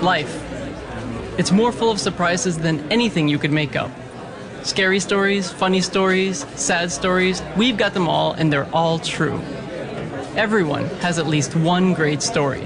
Life. It's more full of surprises than anything you could make up. Scary stories, funny stories, sad stories, we've got them all and they're all true. Everyone has at least one great story.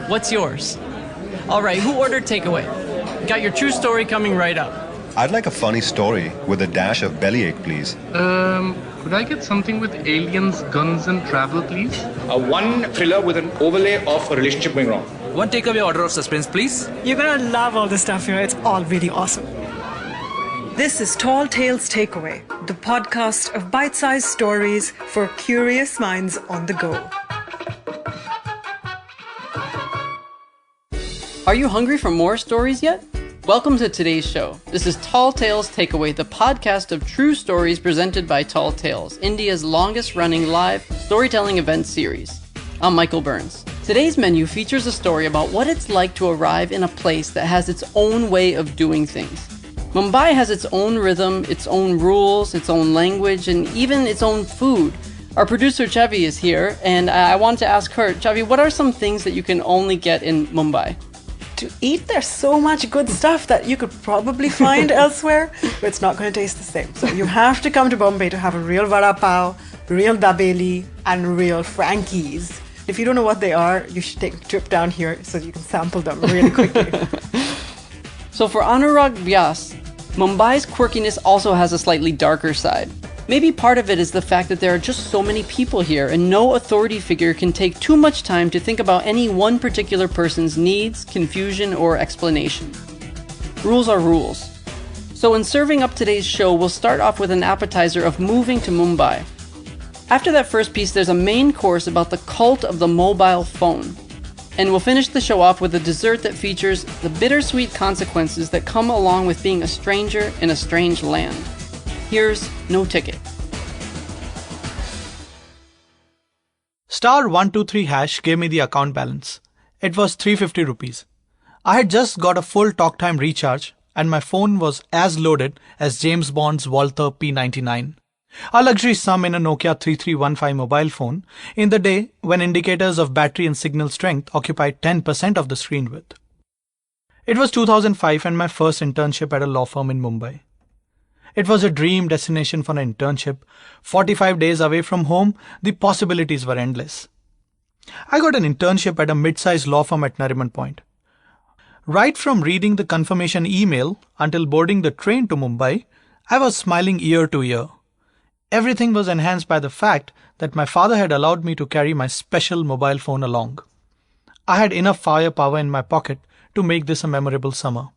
What's yours? All right, who ordered takeaway? Got your true story coming right up. I'd like a funny story with a dash of bellyache, please. Could I get something with aliens, guns and travel, please? One thriller with an overlay of a relationship going wrong. One takeaway order of suspense, please. You're gonna love all the stuff here. It's all really awesome. This is Tall Tales Takeaway, the podcast of bite-sized stories for curious minds on the go. Are you hungry for more stories yet? Welcome to today's show. This is Tall Tales Takeaway, the podcast of true stories presented by Tall Tales, India's longest-running live storytelling event series. I'm Michael Burns. Today's menu features a story about what it's like to arrive in a place that has its own way of doing things. Mumbai has its own rhythm, its own rules, its own language, and even its own food. Our producer Chhavi is here, and I want to ask her, Chhavi, what are some things that you can only get in Mumbai? To eat, there's so much good stuff that you could probably find elsewhere, but it's not going to taste the same. So you have to come to Bombay to have a real vada pav, real dabeli, and real Frankies. If you don't know what they are, you should take a trip down here so you can sample them really quickly. So for Anurag Byas, Mumbai's quirkiness also has a slightly darker side. Maybe part of it is the fact that there are just so many people here and no authority figure can take too much time to think about any one particular person's needs, confusion, or explanation. Rules are rules. So in serving up today's show, we'll start off with an appetizer of moving to Mumbai. After that first piece, there's a main course about the cult of the mobile phone. And we'll finish the show off with a dessert that features the bittersweet consequences that come along with being a stranger in a strange land. Here's No Ticket. *123# gave me the account balance. It was 350 rupees. I had just got a full talk time recharge and my phone was as loaded as James Bond's Walther P99. A luxury sum in a Nokia 3315 mobile phone in the day when indicators of battery and signal strength occupied 10% of the screen width. It was 2005 and my first internship at a law firm in Mumbai. It was a dream destination for an internship. 45 days away from home, the possibilities were endless. I got an internship at a mid-sized law firm at Nariman Point. Right from reading the confirmation email until boarding the train to Mumbai, I was smiling ear to ear. Everything was enhanced by the fact that my father had allowed me to carry my special mobile phone along. I had enough firepower in my pocket to make this a memorable summer.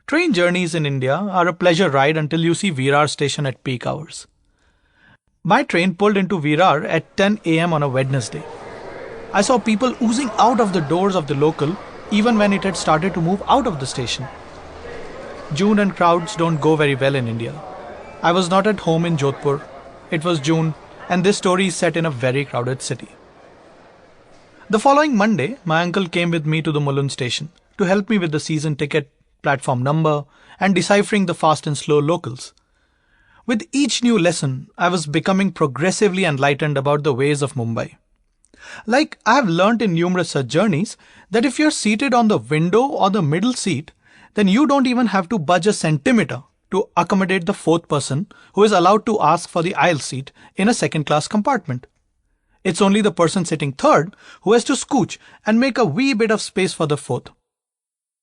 Train journeys in India are a pleasure ride until you see Virar station at peak hours. My train pulled into Virar at 10 a.m. on a Wednesday. I saw people oozing out of the doors of the local even when it had started to move out of the station. June and crowds don't go very well in India. I was not at home in Jodhpur. It was June and this story is set in a very crowded city. The following Monday, my uncle came with me to the Mulund station to help me with the season ticket, platform number, and deciphering the fast and slow locals. With each new lesson, I was becoming progressively enlightened about the ways of Mumbai. Like I have learnt in numerous such journeys that if you're seated on the window or the middle seat, then you don't even have to budge a centimeter to accommodate the fourth person who is allowed to ask for the aisle seat in a second-class compartment. It's only the person sitting third who has to scooch and make a wee bit of space for the fourth.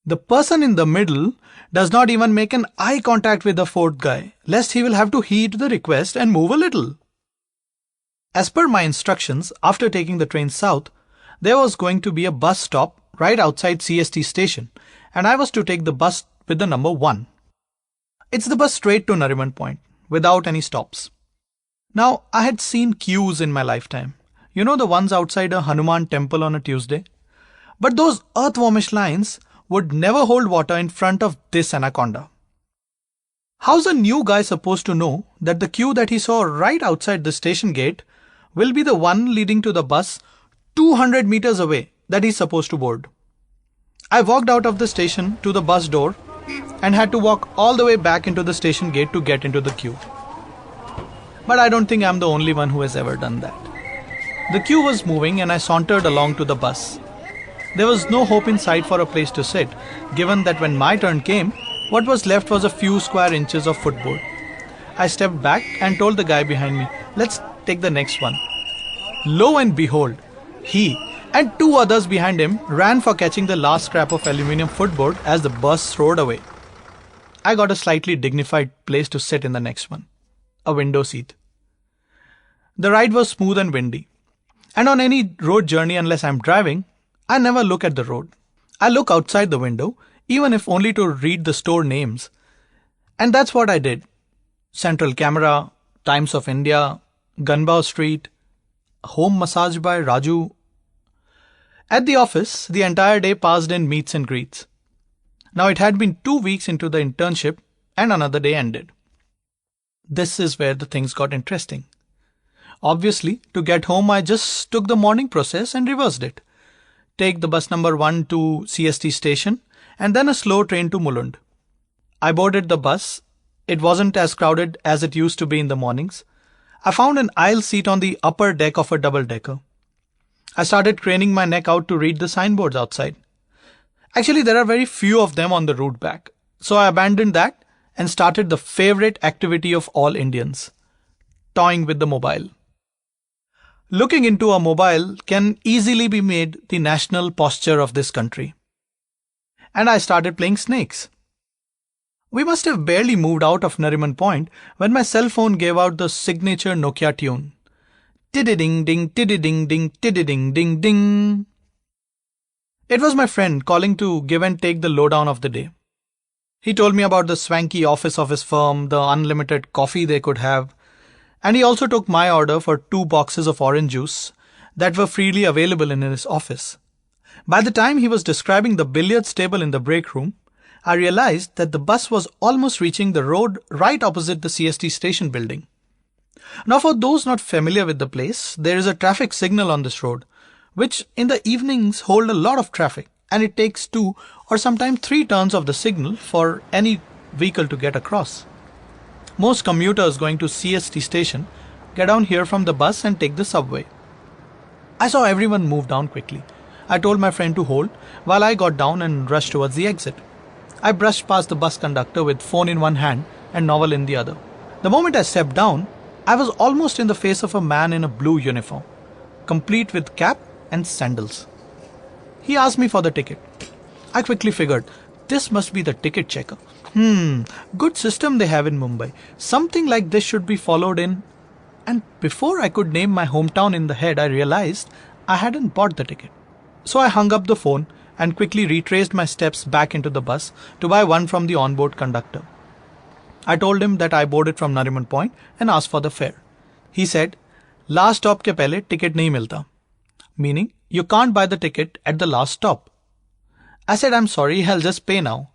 The person in the middle does not even make an eye contact with the fourth guy, lest he will have to heed the request and move a little. As per my instructions, after taking the train south, there was going to be a bus stop right outside CST station, and I was to take the bus with the number 1. It's the bus straight to Nariman Point, without any stops. Now, I had seen queues in my lifetime. You know the ones outside a Hanuman temple on a Tuesday? But those earthwormish lines would never hold water in front of this anaconda. How's a new guy supposed to know that the queue that he saw right outside the station gate will be the one leading to the bus 200 meters away that he's supposed to board? I walked out of the station to the bus door and had to walk all the way back into the station gate to get into the queue. But I don't think I'm the only one who has ever done that. The queue was moving and I sauntered along to the bus. There was no hope in sight for a place to sit, given that when my turn came, what was left was a few square inches of footboard. I stepped back and told the guy behind me, let's take the next one. Lo and behold, he and two others behind him ran for catching the last scrap of aluminium footboard as the bus roared away. I got a slightly dignified place to sit in the next one, a window seat. The ride was smooth and windy, and on any road journey unless I'm driving, I never look at the road. I look outside the window, even if only to read the store names. And that's what I did. Central Camera, Times of India, Gunbow Street, Home Massage by Raju. At the office, the entire day passed in meets and greets. Now it had been 2 weeks into the internship and another day ended. This is where the things got interesting. Obviously, to get home, I just took the morning process and reversed it. Take the bus number 1 to CST station and then a slow train to Mulund. I boarded the bus. It wasn't as crowded as it used to be in the mornings. I found an aisle seat on the upper deck of a double-decker. I started craning my neck out to read the signboards outside. Actually, there are very few of them on the route back. So I abandoned that and started the favorite activity of all Indians, toying with the mobile. Looking into a mobile can easily be made the national posture of this country. And I started playing snakes. We must have barely moved out of Nariman Point when my cell phone gave out the signature Nokia tune. Tiddy-ding ding, tiddy-ding ding, tiddy-ding ding ding. It was my friend calling to give and take the lowdown of the day. He told me about the swanky office of his firm, the unlimited coffee they could have, and he also took my order for 2 boxes of orange juice that were freely available in his office. By the time he was describing the billiards table in the break room, I realized that the bus was almost reaching the road right opposite the CST station building. Now, for those not familiar with the place, there is a traffic signal on this road, which in the evenings hold a lot of traffic, and it takes 2 or sometimes 3 turns of the signal for any vehicle to get across. Most commuters going to CST station get down here from the bus and take the subway. I saw everyone move down quickly. I told my friend to hold while I got down and rushed towards the exit. I brushed past the bus conductor with phone in one hand and novel in the other. The moment I stepped down, I was almost in the face of a man in a blue uniform, complete with cap and sandals. He asked me for the ticket. I quickly figured, this must be the ticket checker. Good system they have in Mumbai. Something like this should be followed in. And before I could name my hometown in the head, I realized I hadn't bought the ticket. So I hung up the phone and quickly retraced my steps back into the bus to buy one from the onboard conductor. I told him that I boarded from Nariman Point and asked for the fare. He said, last stop ke pehle ticket nahi milta. Meaning, you can't buy the ticket at the last stop. I said, I'm sorry, I'll just pay now.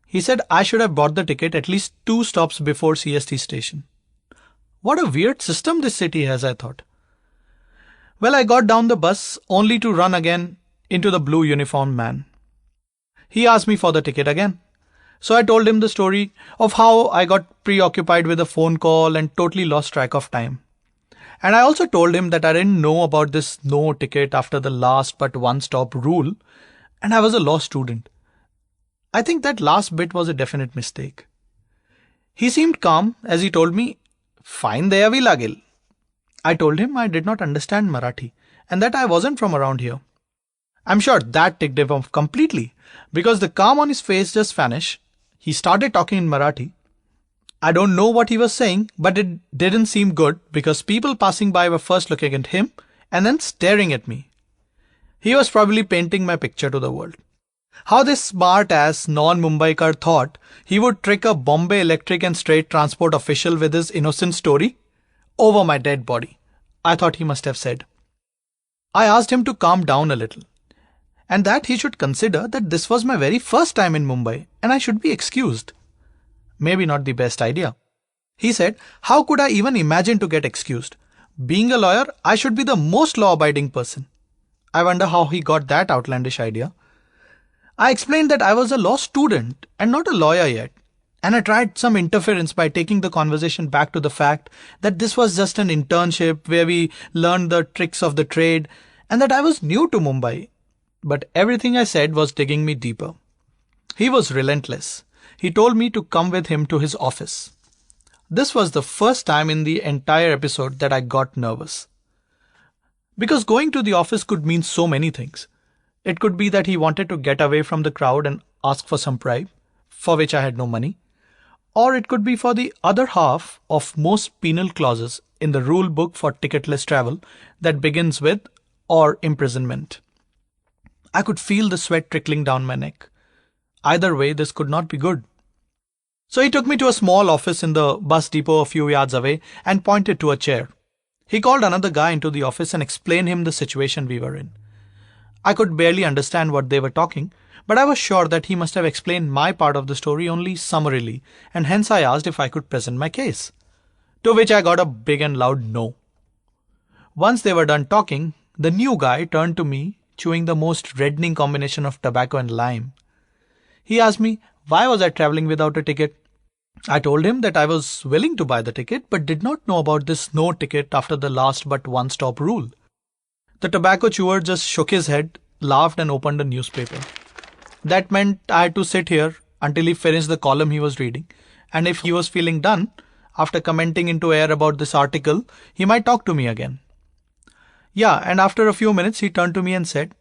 He said I should have bought the ticket at least 2 stops before CST station. What a weird system this city has, I thought. Well, I got down the bus only to run again into the blue uniformed man. He asked me for the ticket again. So I told him the story of how I got preoccupied with a phone call and totally lost track of time. And I also told him that I didn't know about this no ticket after the last but one stop rule, and I was a law student. I think that last bit was a definite mistake. He seemed calm as he told me, fine deyavi lagil. I told him I did not understand Marathi and that I wasn't from around here. I'm sure that ticked him off completely because the calm on his face just vanished. He started talking in Marathi. I don't know what he was saying, but it didn't seem good because people passing by were first looking at him and then staring at me. He was probably painting my picture to the world. How this smart-ass non-Mumbaikar thought he would trick a Bombay Electric and State Transport official with his innocent story? Over my dead body, I thought he must have said. I asked him to calm down a little, and that he should consider that this was my very first time in Mumbai and I should be excused. Maybe not the best idea. He said, how could I even imagine to get excused? Being a lawyer, I should be the most law-abiding person. I wonder how he got that outlandish idea. I explained that I was a law student and not a lawyer yet, and I tried some interference by taking the conversation back to the fact that this was just an internship where we learned the tricks of the trade and that I was new to Mumbai. But everything I said was digging me deeper. He was relentless. He told me to come with him to his office. This was the first time in the entire episode that I got nervous. Because going to the office could mean so many things. It could be that he wanted to get away from the crowd and ask for some bribe, for which I had no money. Or it could be for the other half of most penal clauses in the rule book for ticketless travel that begins with or imprisonment. I could feel the sweat trickling down my neck. Either way, this could not be good. So he took me to a small office in the bus depot a few yards away and pointed to a chair. He called another guy into the office and explained him the situation we were in. I could barely understand what they were talking, but I was sure that he must have explained my part of the story only summarily, and hence I asked if I could present my case. To which I got a big and loud no. Once they were done talking, the new guy turned to me, chewing the most reddening combination of tobacco and lime. He asked me why was I travelling without a ticket. I told him that I was willing to buy the ticket but did not know about this no ticket after the last but one stop rule. The tobacco chewer just shook his head, laughed and opened a newspaper. That meant I had to sit here until he finished the column he was reading, and if he was feeling done, after commenting into air about this article, he might talk to me again. Yeah, and after a few minutes he turned to me and said,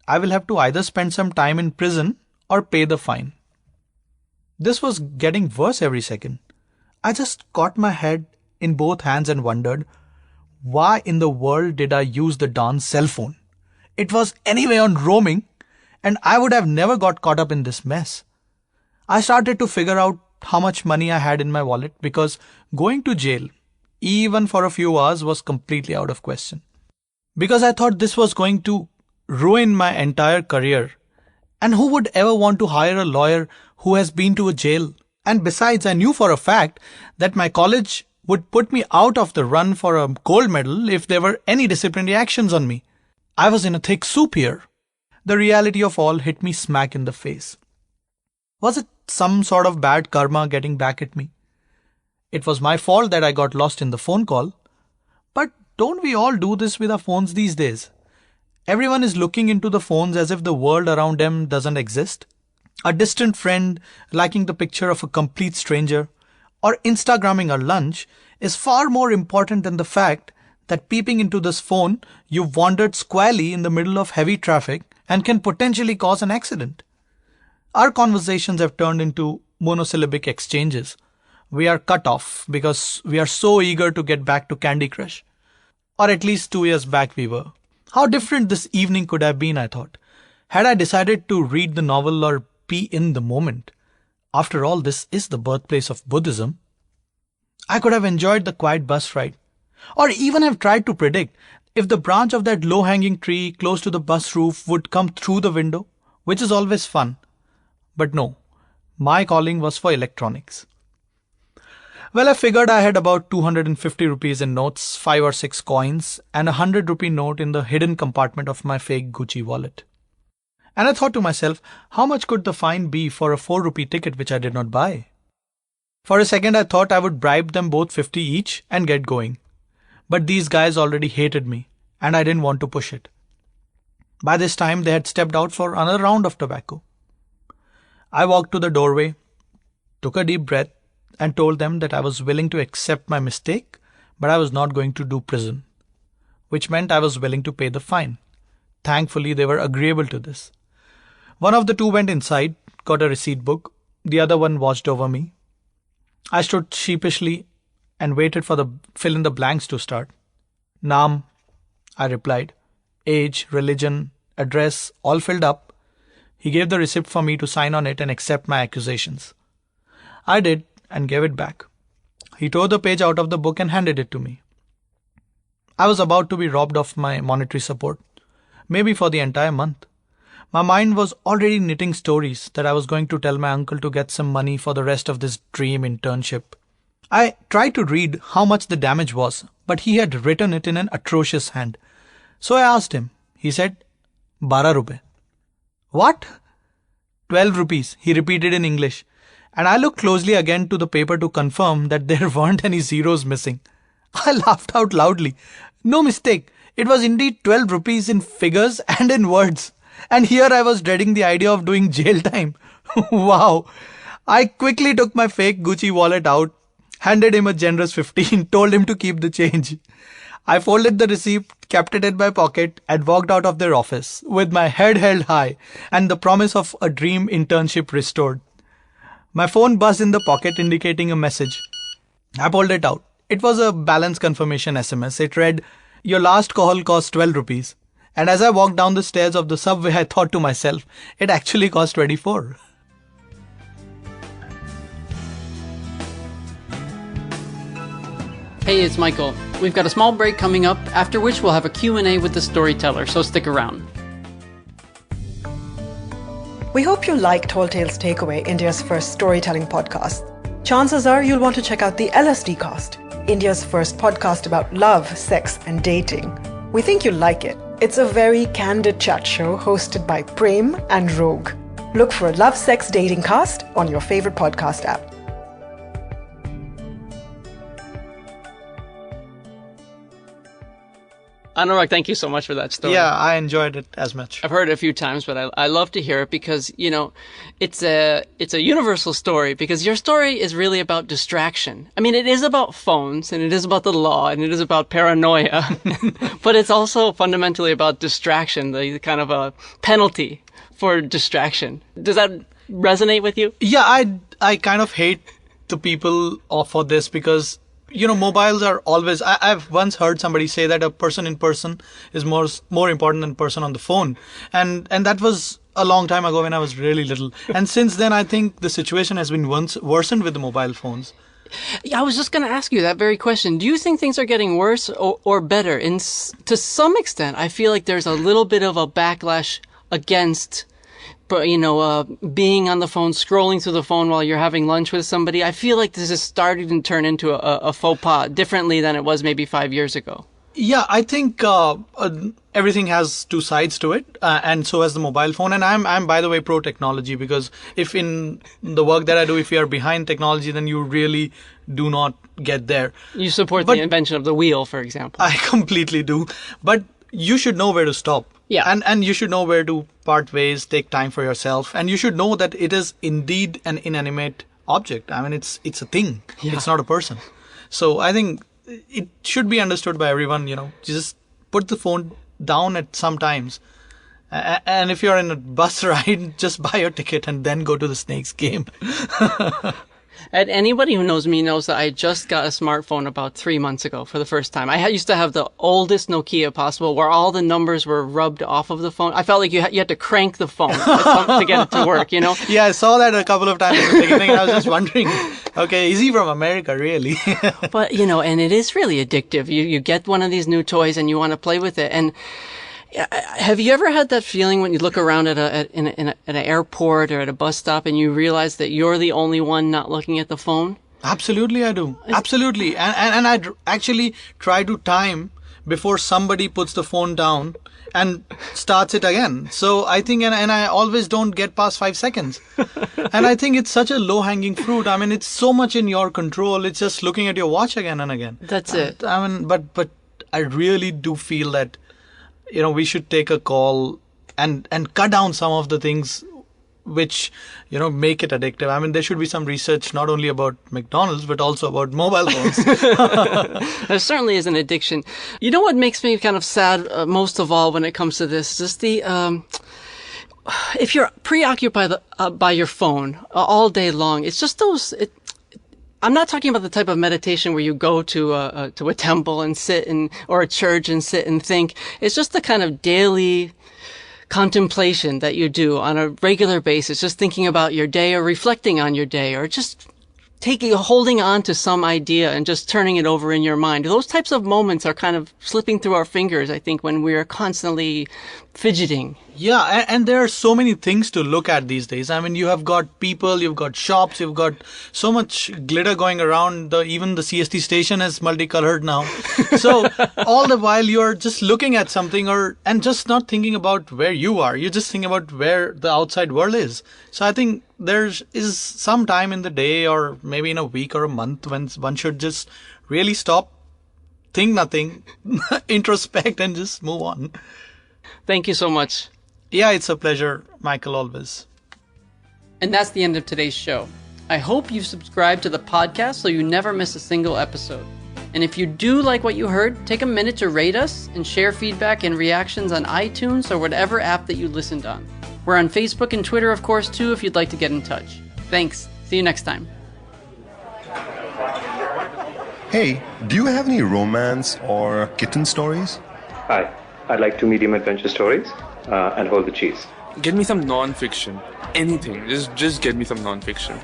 I will have to either spend some time in prison or pay the fine. This was getting worse every second. I just caught my head in both hands and wondered, why in the world did I use the Don's cell phone? It was anyway on roaming, and I would have never got caught up in this mess. I started to figure out how much money I had in my wallet because going to jail, even for a few hours, was completely out of question. Because I thought this was going to ruin my entire career. And who would ever want to hire a lawyer who has been to a jail? And besides, I knew for a fact that my college would put me out of the run for a gold medal if there were any disciplinary actions on me. I was in a thick soup here. The reality of all hit me smack in the face. Was it some sort of bad karma getting back at me? It was my fault that I got lost in the phone call. But don't we all do this with our phones these days? Everyone is looking into the phones as if the world around them doesn't exist. A distant friend liking the picture of a complete stranger or Instagramming our lunch is far more important than the fact that peeping into this phone, you've wandered squarely in the middle of heavy traffic and can potentially cause an accident. Our conversations have turned into monosyllabic exchanges. We are cut off because we are so eager to get back to Candy Crush. Or at least 2 years back we were. How different this evening could have been, I thought. Had I decided to read the novel or be in the moment. After all, this is the birthplace of Buddhism. I could have enjoyed the quiet bus ride. Or even have tried to predict if the branch of that low-hanging tree close to the bus roof would come through the window, which is always fun. But no, my calling was for electronics. Well, I figured I had about 250 rupees in notes, 5 or 6 coins, and a 100 rupee note in the hidden compartment of my fake Gucci wallet. And I thought to myself, how much could the fine be for a 4 rupee ticket which I did not buy? For a second I thought I would bribe them both 50 each and get going. But these guys already hated me, and I didn't want to push it. By this time they had stepped out for another round of tobacco. I walked to the doorway, took a deep breath, and told them that I was willing to accept my mistake, but I was not going to do prison, which meant I was willing to pay the fine. Thankfully, they were agreeable to this. One of the two went inside, got a receipt book. The other one watched over me. I stood sheepishly and waited for the fill in the blanks to start. Naam, I replied. Age, religion, address, all filled up. He gave the receipt for me to sign on it and accept my accusations. I did and gave it back. He tore the page out of the book and handed it to me. I was about to be robbed of my monetary support, maybe for the entire month. My mind was already knitting stories that I was going to tell my uncle to get some money for the rest of this dream internship. I tried to read how much the damage was, but he had written it in an atrocious hand. So I asked him. He said, 12 rupees. What? 12 rupees, he repeated in English. And I looked closely again to the paper to confirm that there weren't any zeros missing. I laughed out loudly. No mistake, it was indeed 12 rupees in figures and in words. And here I was dreading the idea of doing jail time. Wow. I quickly took my fake Gucci wallet out, handed him a generous 15, told him to keep the change. I folded the receipt, kept it in my pocket, and walked out of their office with my head held high and the promise of a dream internship restored. My phone buzzed in the pocket, indicating a message. I pulled it out. It was a balance confirmation SMS. It read, "Your last call cost 12 rupees. And as I walked down the stairs of the subway, I thought to myself, it actually cost 24. Hey, it's Michael. We've got a small break coming up, after which we'll have a Q&A with the storyteller, so stick around. We hope you like Tall Tales Takeaway, India's first storytelling podcast. Chances are you'll want to check out the LSD Cast, India's first podcast about love, sex, and dating. We think you'll like it. It's a very candid chat show hosted by Prem and Rogue. Look for Love, Sex, Dating Cast on your favorite podcast app. Anurag, thank you so much for that story. Yeah, I enjoyed it as much. I've heard it a few times, but I love to hear it because, you know, it's a universal story because your story is really about distraction. I mean, it is about phones and it is about the law and it is about paranoia, but it's also fundamentally about distraction, the kind of a penalty for distraction. Does that resonate with you? Yeah, I kind of hate the people for this because, you know, mobiles are always, I've once heard somebody say that a person in person is more important than a person on the phone. And that was a long time ago when I was really little. And since then, I think the situation has been worsened with the mobile phones. Yeah, I was just going to ask you that very question. Do you think things are getting worse or better? To some extent, I feel like there's a little bit of a backlash against, you know, being on the phone, scrolling through the phone while you're having lunch with somebody. I feel like this is starting to turn into a faux pas differently than it was maybe 5 years ago. Yeah, I think everything has two sides to it, and so has the mobile phone. And I'm by the way pro technology because if in the work that I do, if you are behind technology, then you really do not get there. You support the invention of the wheel, for example. I completely do, but you should know where to stop. Yeah. And you should know where to part ways, take time for yourself. And you should know that it is indeed an inanimate object. I mean, it's a thing. Yeah. It's not a person. So I think it should be understood by everyone, you know, just put the phone down at some times. And if you're in a bus ride, just buy your ticket and then go to the Snakes game. And anybody who knows me knows that I just got a smartphone about 3 months ago for the first time. I used to have the oldest Nokia possible where all the numbers were rubbed off of the phone. I felt like you had to crank the phone to get it to work, you know? Yeah, I saw that a couple of times at the beginning and I was just wondering, okay, is he from America, really? But, you know, and it is really addictive. You get one of these new toys and you want to play with it. And have you ever had that feeling when you look around at an airport or at a bus stop and you realize that you're the only one not looking at the phone? Absolutely, I do. Absolutely. And I actually try to time before somebody puts the phone down and starts it again. So I think, and I always don't get past 5 seconds. And I think it's such a low-hanging fruit. I mean, it's so much in your control. It's just looking at your watch again and again. That's it. I mean, but I really do feel that, you know, we should take a call and cut down some of the things which, you know, make it addictive. I mean, there should be some research not only about McDonald's, but also about mobile phones. There certainly is an addiction. You know what makes me kind of sad most of all when it comes to this? Just the, if you're preoccupied by your phone all day long, it's just those... I'm not talking about the type of meditation where you go to a temple and sit or a church and sit and think. It's just the kind of daily contemplation that you do on a regular basis, just thinking about your day or reflecting on your day or just holding on to some idea and just turning it over in your mind. Those types of moments are kind of slipping through our fingers, I think, when we're constantly fidgeting. Yeah, and there are so many things to look at these days. I mean, you have got people, you've got shops, you've got so much glitter going around. Even the CST station is multicolored now. So all the while you're just looking at something and just not thinking about where you are. You're just thinking about where the outside world is. So I think there is some time in the day or maybe in a week or a month when one should just really stop, think nothing, introspect and just move on. Thank you so much. Yeah, it's a pleasure, Michael, always. And that's the end of today's show. I hope you've subscribed to the podcast so you never miss a single episode. And if you do like what you heard, take a minute to rate us and share feedback and reactions on iTunes or whatever app that you listened on. We're on Facebook and Twitter, of course, too, if you'd like to get in touch. Thanks. See you next time. Hey, do you have any romance or kitten stories? Hi, I'd like 2 medium adventure stories and hold the cheese. Get me some non-fiction. Anything. Just get me some non-fiction.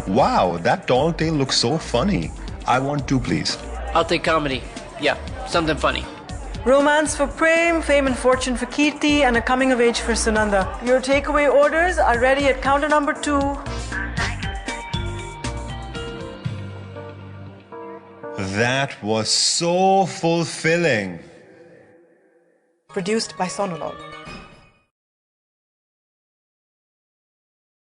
Wow, that tall tale looks so funny. I want 2, please. I'll take comedy. Yeah, something funny. Romance for Prem, Fame and Fortune for Kirti, and a coming of age for Sunanda. Your takeaway orders are ready at counter number 2. That was so fulfilling. Produced by Sonolog.